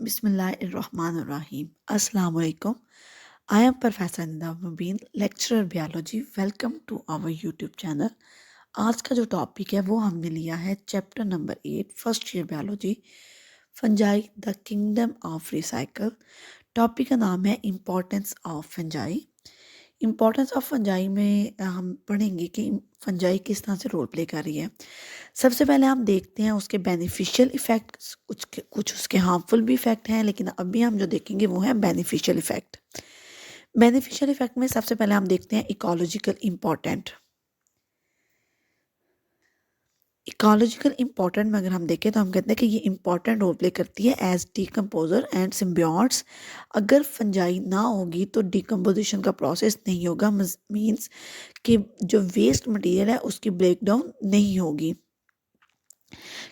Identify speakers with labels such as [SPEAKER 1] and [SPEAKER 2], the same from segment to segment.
[SPEAKER 1] Bismillahirrahmanirrahim. Assalamu alaikum. I am Professor Nida Mubin, lecturer biology. Welcome to our YouTube channel. आज का जो topic है वो हमने लिया है chapter number 8 first year biology fungi the kingdom of recycle. Topic का नाम है importance of fungi. Importance of fungi में हम पढ़ेंगे कि फंजाई किस तरह से रोल प्ले कर रही है। सबसे पहले हम देखते हैं उसके बेनिफिशियल इफ़ेक्ट्स, कुछ उसके हार्मफुल भी इफ़ेक्ट हैं, लेकिन अभी हम जो देखेंगे वो है बेनिफिशियल इफ़ेक्ट। बेनिफिशियल इफ़ेक्ट में सबसे पहले हम देखते हैं इकोलॉजिकल इम्पोर्टेंट। इकोलॉजिकल इम्पोर्टेंट में अगर हम देखें तो हम कहते हैं कि ये इम्पोर्टेंट रोल प्ले करती है एज डिकम्पोजर एंड सिम्बियोट्स। अगर फंजाई ना होगी तो डिकम्पोजिशन का प्रोसेस नहीं होगा, मीन्स कि जो वेस्ट मटेरियल है उसकी ब्रेकडाउन नहीं होगी,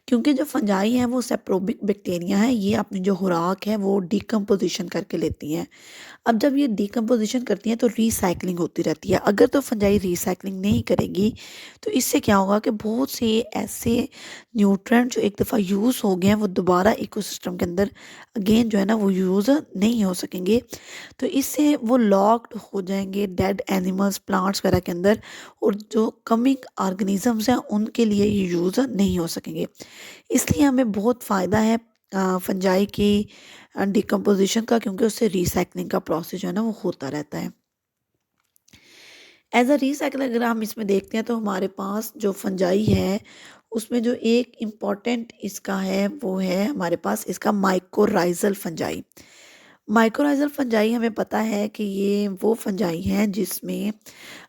[SPEAKER 1] क्योंकि जो फंजाई है वो सेप्रोबिक बैक्टीरिया है। ये अपनी जो खुराक है वो डिकम्पोजिशन करके लेती हैं। अब जब ये डिकम्पोजिशन करती हैं तो रीसाइक्लिंग होती रहती है। अगर तो फंजाई रीसाइक्लिंग नहीं करेगी तो इससे क्या होगा कि बहुत से ऐसे न्यूट्रिएंट जो एक दफ़ा यूज़ हो गए हैं वो दोबारा इकोसिस्टम के अंदर अगेन जो है ना वो यूज़ नहीं हो सकेंगे। तो इससे वो लॉक्ड हो जाएंगे डेड एनिमल्स, प्लांट्स वगैरह के अंदर, और जो कमिंग ऑर्गेनिजम्स हैं उनके लिए ये यूज़ नहीं हो सकेंगे। इसलिए हमें बहुत फ़ायदा है फंजाई की डिकम्पोजिशन का, क्योंकि उससे रिसाइकलिंग का प्रोसेस जो है ना वो होता रहता है। एज अ रिसाइकल अगर हम इसमें देखते हैं तो हमारे पास जो फंजाई है उसमें जो एक इम्पॉर्टेंट इसका है वो है हमारे पास इसका माइकोराइजल फंजाई। माइकोराइजल फंजाई हमें पता है कि ये वो फंजाई हैं जिसमें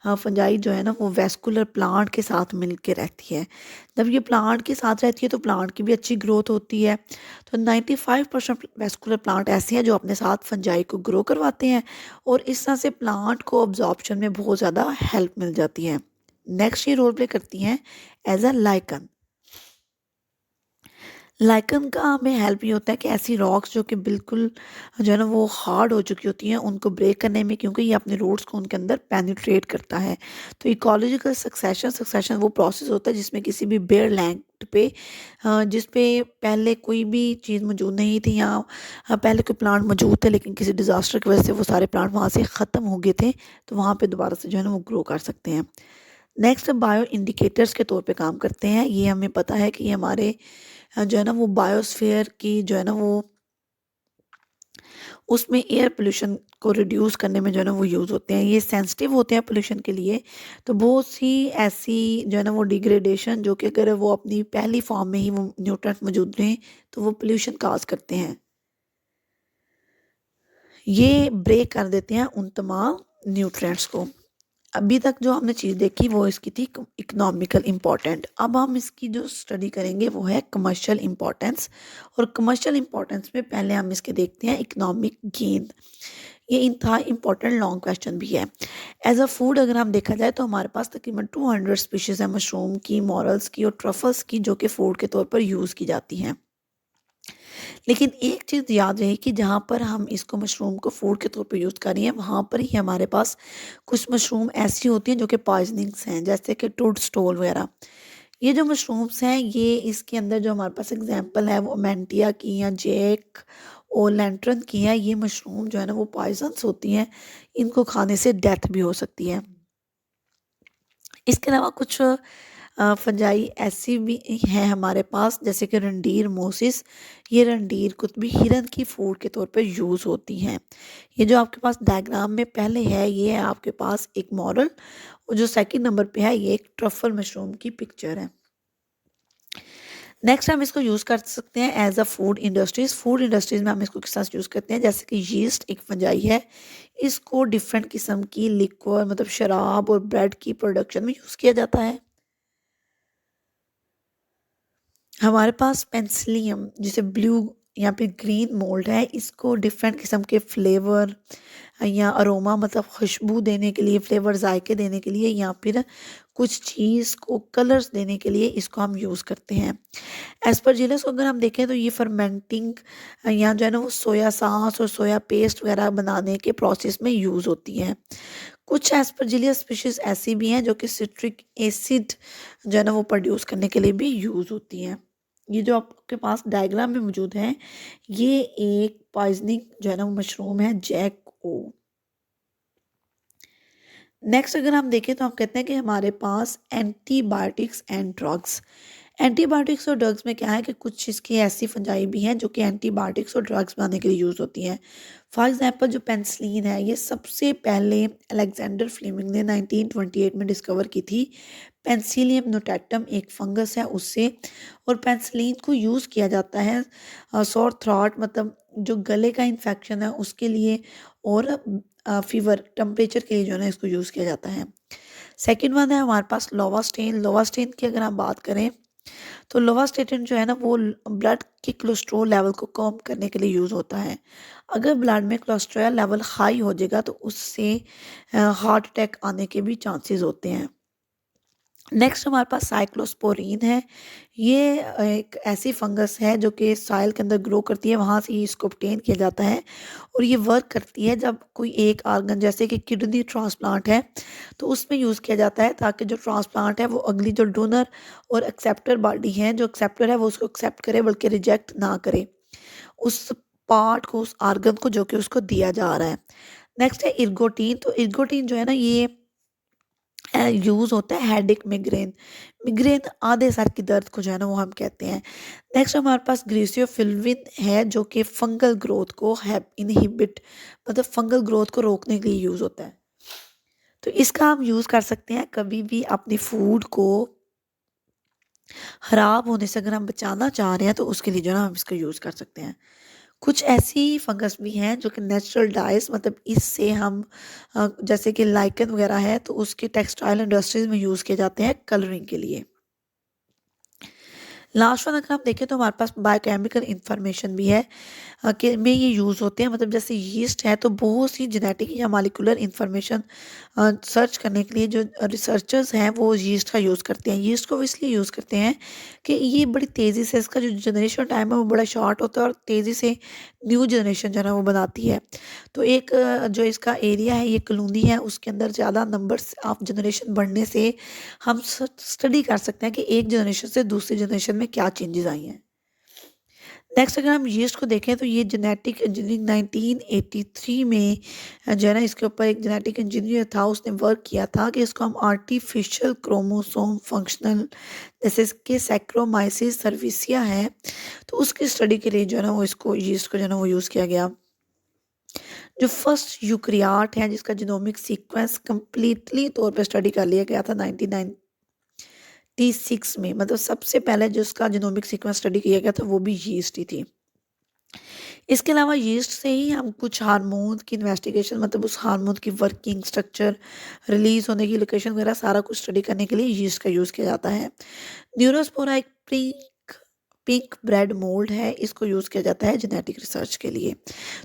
[SPEAKER 1] फंजाई जो है ना वो वेस्कुलर प्लांट के साथ मिल के रहती है। जब ये प्लांट के साथ रहती है तो प्लांट की भी अच्छी ग्रोथ होती है। तो 95% वेस्कुलर प्लांट ऐसे हैं जो अपने साथ फंजाई को ग्रो करवाते हैं, और इस तरह से प्लांट को ऑब्जॉर्प्शन में बहुत ज़्यादा हेल्प मिल जाती है। नेक्स्ट ये रोल प्ले करती हैं एज अ लाइकन। लाइकन का हमें हेल्प ये होता है कि ऐसी रॉक्स जो कि बिल्कुल जो है ना वो हार्ड हो चुकी होती हैं उनको ब्रेक करने में, क्योंकि ये अपने रूट्स को उनके अंदर पेनिट्रेट करता है। तो इकोलॉजिकल सक्सेशन वो प्रोसेस होता है जिसमें किसी भी बेयर लैंड पे जिस पे पहले कोई भी चीज़ मौजूद नहीं थी, या पहले कोई प्लांट मौजूद थे लेकिन किसी डिज़ास्टर की वजह से वो सारे प्लांट वहाँ से ख़त्म हो गए थे, तो वहाँ पे दोबारा से जो है ना वो ग्रो कर सकते हैं। नेक्स्ट बायो इंडिकेटर्स के तौर पे काम करते हैं। ये हमें पता है कि ये हमारे जो है ना वो बायोस्फीयर की जो है ना वो उसमें एयर पोल्यूशन को रिड्यूस करने में जो है ना वो यूज़ होते हैं। ये सेंसिटिव होते हैं पोल्यूशन के लिए। तो बहुत सी ऐसी जो है ना वो डिग्रेडेशन जो कि अगर वो अपनी पहली फॉर्म में ही वो न्यूट्रेंट मौजूद रहें तो वो पोल्यूशन काज करते हैं। ये ब्रेक कर देते हैं उन तमाम न्यूट्रिएंट्स को। अभी तक जो हमने चीज़ देखी वो इसकी थी इकोनॉमिकल इम्पोर्टेंट। अब हम इसकी जो स्टडी करेंगे वो है कमर्शियल इम्पोर्टेंस। और कमर्शियल इम्पोर्टेंस में पहले हम इसके देखते हैं इकोनॉमिक गेन। ये इंतहा इम्पोर्टेंट लॉन्ग क्वेश्चन भी है। एज अ फूड अगर हम देखा जाए तो हमारे पास तकरीबन 200 स्पीशीज़ है मशरूम की, मॉरल्स की और ट्रफल्स की, जो कि फूड के तौर पर यूज़ की जाती हैं। लेकिन एक चीज़ याद रहे कि जहाँ पर हम इसको मशरूम को फूड के तौर पे यूज़ कर रही हैं वहाँ पर ही हमारे पास कुछ मशरूम ऐसी होती हैं जो कि पॉइजनिंग्स हैं, जैसे कि टूड स्टोल वगैरह। ये जो मशरूम्स हैं ये इसके अंदर जो हमारे पास एग्जांपल है वो मेंटिया की या जेक और लैंट्रन की है। ये मशरूम जो है ना वो पॉइजन्स होती हैं, इनको खाने से डेथ भी हो सकती है। इसके अलावा कुछ फंजाई ऐसी भी हैं हमारे पास जैसे कि रंडीर मोसिस। ये रंडीर कुतबी हिरन की फूड के तौर पर यूज़ होती हैं। ये जो आपके पास डायग्राम में पहले है ये है आपके पास एक मॉडल, और जो सेकंड नंबर पे है ये एक ट्रफल मशरूम की पिक्चर है। नेक्स्ट हम इसको यूज़ कर सकते हैं as a food industries. Food industries में हम इसको किस तरह यूज़ करते हैं, जैसे कि यीस्ट एक फंजाई है। इसको डिफरेंट किस्म की लिक्वर मतलब शराब और ब्रेड की प्रोडक्शन में यूज़ किया जाता है। हमारे पास पेंसिलियम जिसे ब्लू या फिर ग्रीन मोल्ड है, इसको डिफरेंट किस्म के फ्लेवर या अरोमा मतलब खुशबू देने के लिए, फ्लेवर जायके देने के लिए, या फिर कुछ चीज़ को कलर्स देने के लिए इसको हम यूज़ करते हैं। एस्परजिलस को अगर हम देखें तो ये फर्मेंटिंग या जो है ना वो सोया सॉस और सोया पेस्ट वगैरह बनाने के प्रोसेस में यूज़ होती है। कुछ एस्परजिलियस स्पीशीज ऐसी भी हैं जो कि सिट्रिक एसिड जो है ना वो प्रोड्यूस करने के लिए भी यूज़ होती हैं। ये जो आपके पास डायग्राम में मौजूद है, ये एक पॉइजनिंग जो है ना वो मशरूम है, जैक ओ। नेक्स्ट अगर हम देखें तो हम कहते हैं कि हमारे पास एंटीबायोटिक्स एंड ड्रग्स। एंटीबायोटिक्स और ड्रग्स में क्या है कि कुछ इसकी ऐसी फंजाई भी हैं जो कि एंटीबायोटिक्स और ड्रग्स बनाने के लिए यूज़ होती हैं। फॉर एग्जांपल जो पेनिसिलिन है, ये सबसे पहले अलेक्जेंडर फ्लेमिंग ने 1928 में डिस्कवर की थी। पेनिसिलियम नोटेटम एक फंगस है उससे, और पेनिसिलिन को यूज़ किया जाता है सोर थ्रॉट, मतलब जो गले का इन्फेक्शन है उसके लिए, और फीवर टेम्परेचर के लिए जो है ना इसको यूज़ किया जाता है। सेकेंड वन है हमारे पास लोवास्टेन। लोवास्टेन की अगर हम बात करें तो लोवास्टेटिन जो है ना वो ब्लड के कोलेस्ट्रॉल लेवल को कम करने के लिए यूज़ होता है। अगर ब्लड में कोलेस्ट्रॉल लेवल हाई हो जाएगा तो उससे हार्ट अटैक आने के भी चांसेस होते हैं। नेक्स्ट हमारे पास साइक्लोस्पोरीन है। ये एक ऐसी फंगस है जो कि सॉइल के अंदर ग्रो करती है, वहाँ से ही इसको ऑब्टेन किया जाता है, और ये वर्क करती है जब कोई एक आर्गन जैसे कि किडनी ट्रांसप्लांट है तो उसमें यूज़ किया जाता है, ताकि जो ट्रांसप्लांट है वो अगली जो डोनर और एक्सेप्टर बॉडी है, जो एक्सेप्टर है वो उसको एक्सेप्ट करे बल्कि रिजेक्ट ना करे उस पार्ट को, उस आर्गन को जो कि उसको दिया जा रहा है। नेक्स्ट है इर्गोटीन। तो इर्गोटीन जो है ना ये यूज़ होता है हेडेक, मिग्रेन। मिग्रेन आधे सर की दर्द को जो है ना वो हम कहते हैं। नेक्स्ट हमारे पास ग्रीसियोफिल्विन है जो कि फंगल ग्रोथ को है इनहिबिट, मतलब फंगल ग्रोथ को रोकने के लिए यूज़ होता है। तो इसका हम यूज़ कर सकते हैं कभी भी अपने फूड को खराब होने से अगर हम बचाना चाह रहे हैं तो उसके लिए जो है ना हम इसका यूज़ कर सकते हैं। कुछ ऐसी फंगस भी हैं जो कि नेचुरल डाइस, मतलब इससे हम जैसे कि लाइकन वगैरह है तो उसके टेक्सटाइल इंडस्ट्रीज में यूज़ किए जाते हैं कलरिंग के लिए। लास्ट वन अगर हम देखें तो हमारे पास बायोकेमिकल इंफॉर्मेशन भी है कि में ये यूज़ होते हैं, मतलब जैसे यीस्ट है तो बहुत सी जेनेटिक या मालिकुलर इंफॉर्मेशन सर्च करने के लिए जो रिसर्चर्स हैं वो यीस्ट का यूज़ करते हैं। यीस्ट को वो इसलिए यूज़ करते हैं कि ये बड़ी तेज़ी से, इसका जो जनरेशन टाइम है वो बड़ा शॉर्ट होता है और तेज़ी से न्यू जनरेशन जो है ना वो बनाती है। तो एक जो इसका एरिया है, ये कॉलोनी है, उसके अंदर ज़्यादा नंबर्स ऑफ जनरेशन बढ़ने से हम स्टडी कर सकते हैं कि एक जनरेशन से दूसरी जनरेशन में क्या चेंजेस आई हैं। नेक्स्ट अगर हम यीस्ट को देखें तो ये जेनेटिक इंजीनियरिंग 1983 में जो है ना इसके ऊपर एक जेनेटिक इंजीनियर था, उसने वर्क किया था कि इसको हम आर्टिफिशियल क्रोमोसोम फंक्शनल, जैसे कि सैक्रोमाइसिस सर्विसिया है, तो उसकी स्टडी के लिए जो है ना वो इसको यीस्ट को जो है ना वो यूज़ किया गया। जो फर्स्ट यूक्रियाट है जिसका जीनोमिक सीक्वेंस कंप्लीटली तौर पर स्टडी कर लिया गया था 1996 में, मतलब सबसे पहले जो उसका जीनोमिक सीक्वेंस स्टडी किया गया था वो भी यीस्ट ही थी। इसके अलावा यीस्ट से ही हम कुछ हार्मोन की इन्वेस्टिगेशन, मतलब उस हार्मोन की वर्किंग, स्ट्रक्चर, रिलीज होने की लोकेशन वगैरह सारा कुछ स्टडी करने के लिए यीस्ट का यूज़ किया जाता है। न्यूरोस्पोरा एक पिंक पिंक ब्रेड मोल्ड है, इसको यूज़ किया जाता है जेनेटिक रिसर्च के लिए।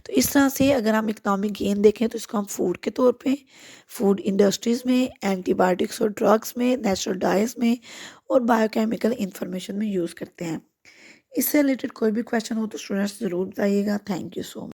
[SPEAKER 1] तो इस तरह से अगर हम इकोनॉमिक गेन देखें तो इसको हम फूड के तौर पे, फूड इंडस्ट्रीज़ में, एंटीबायोटिक्स और ड्रग्स में, नेचुरल डाइट्स में और बायोकेमिकल इंफॉर्मेशन में यूज़ करते हैं। इससे रिलेटेड कोई भी क्वेश्चन हो तो स्टूडेंट्स ज़रूर बताइएगा। Thank you so much.